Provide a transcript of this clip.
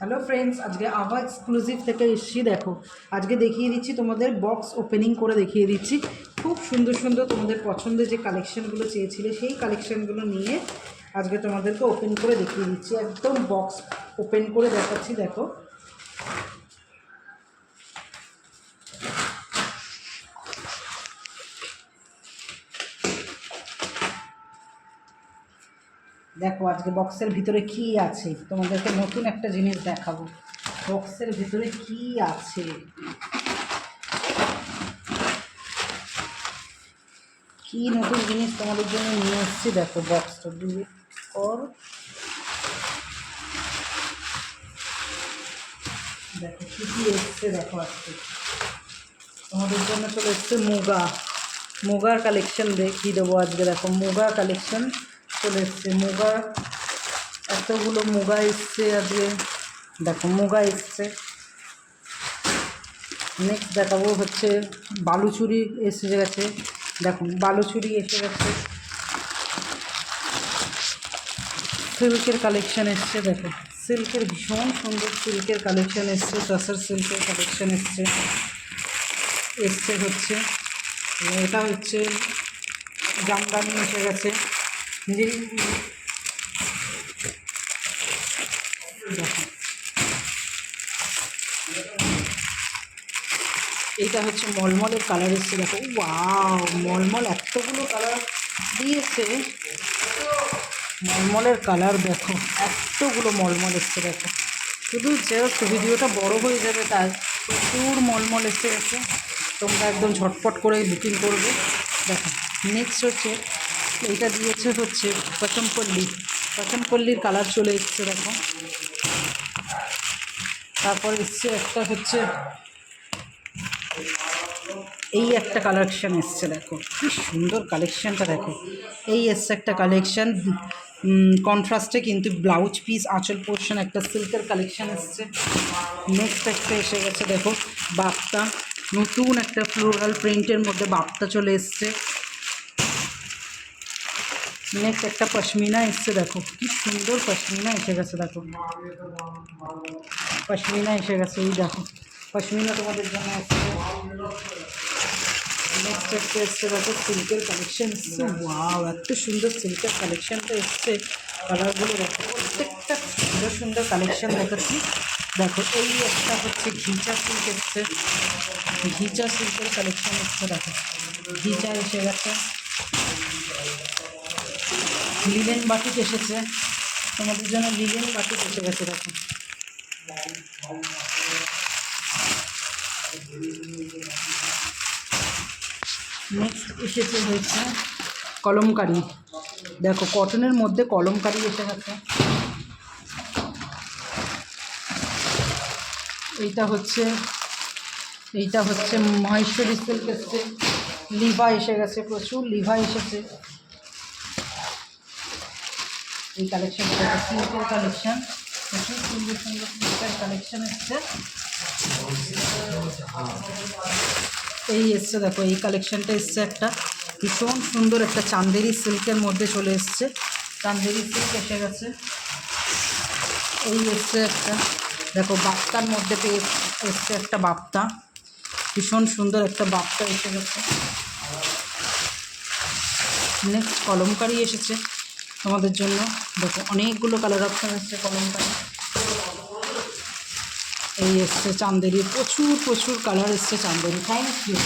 Hello friends, আজকে আভা exclusive থেকে এসেছি। দেখো, আজকে দেখিয়ে দিচ্ছি তোমাদের বক্স ওপেনিং করে দেখিয়ে দিচ্ছি। খুব সুন্দর সুন্দর তোমাদের পছন্দের যে কালেকশানগুলো চেয়েছিলে সেই কালেকশানগুলো নিয়ে আজকে তোমাদেরকে ওপেন করে দেখিয়ে দিচ্ছি। একদম বক্স ওপেন করে দেখাচ্ছি। দেখো, দেখো আজকে বক্সের ভিতরে কি আছে, তোমাদেরকে নতুন একটা জিনিস দেখাবো। বক্সের ভিতরে কি আছে, কি নতুন জিনিস তোমাদের জন্য নিয়ে এসেছি। দেখো বক্সটা দিয়ে কর, দেখো কী কী এসছে। দেখো আজকে তোমাদের জন্য চলে এসছে মুগার কালেকশন দেখিয়ে দেবো আজকে। দেখো মুগা কালেকশন চলে এসছে, মুগা এতগুলো মুগা এসছে আজকে। দেখো মুগা এসছে। নেক্সট দেখাবো হচ্ছে বালুচুরি এসে গেছে। দেখো বালুচুরি এসে গেছে, সিল্কের কালেকশান এসছে। দেখো সিল্কের ভীষণ সুন্দর সিল্কের কালেকশান এসছে, টসার সিল্কের কালেকশান এসছে হচ্ছে এটা হচ্ছে জামদানি এসে গেছে। দেখো এইটা হচ্ছে মলমলের কালার এসছে। দেখো ওয়াও, মলমল এতগুলো কালার দিয়েছে। মলমলের কালার দেখো, এতগুলো মলমল এসছে। দেখো শুধু জাস্ট ভিডিওটা বড় হয়ে যাবে তাই প্রচুর মলমল এসে গেছে। তোমরা একদম ঝটপট করে বুকিং করবে। দেখো নেক্সট হচ্ছে এইটা দিয়েছে হচ্ছে পচমপল্লির কালার চলে এসছে। দেখো তারপর এসছে একটা হচ্ছে এই একটা কালেকশান এসছে। দেখো কি সুন্দর কালেকশানটা। দেখো এই এসছে একটা কালেকশান কন্ট্রাস্টে, কিন্তু ব্লাউজ পিস আঁচল পোর্শন একটা সিল্কের কালেকশান এসছে। নেক্সট একটা এসে গেছে দেখো বাপ্তা, নতুন একটা ফ্লোরাল প্রিন্টের মধ্যে বাপ্তা চলে এসছে। নেক্সট একটা পশমিনা এসছে। দেখো কি সুন্দর পশমিনা এসে গেছে। দেখো পশমিনা এসে গেছে, এই দেখো পশমিনা তোমাদের জন্য এসছে। নেক্সট একটা এসছে দেখো সিল্কের কালেকশান এসছে। ওয়াও, এত সুন্দর সিল্কের কালেকশানটা এসছে। কালারগুলো দেখো প্রত্যেকটা সুন্দর সুন্দর কালেকশান দেখাচ্ছি। দেখো এই একটা হচ্ছে ঘিচা সিল্ক এসছে, ঘিচা সিল্কের কালেকশান এসছে। দেখো ঘিচা এসে গেছে। লিলেন বাটিক এসেছে তোমাদের জন্য, লিলেন বাটিক এসে গেছে। দেখো নেক্সট এসেছে হচ্ছে কলমকারি। দেখো কটনের মধ্যে কলমকারি এসে গেছে। এইটা হচ্ছে মহেশ্বরী সিল্ক এসছে। লিভা এসে গেছে, প্রচুর লিভা এসেছে। এই কালেকশানটা সিল্কের কালেকশান, প্রচুর সুন্দর সুন্দর সিল্কের কালেকশান এসছে। এই এসছে দেখো এই কালেকশানটা এসছে একটা ভীষণ সুন্দর একটা চান্দেরি সিল্কের মধ্যে চলে এসছে। চান্দেরি সিল্ক এসে গেছে। এই এসছে একটা দেখো বাপ্তার মধ্যে পেয়ে এসছে একটা বাপ্তা, ভীষণ সুন্দর একটা বাপ্তা এসে গেছে। নেক্সট কলমকারি এসেছে তোমাদের জন্য। দেখো অনেকগুলো কালার অপশান এসছে কলমকারি। এই এসছে চান্দেরির, প্রচুর কালার এসছে চান্দেরি। Thank you.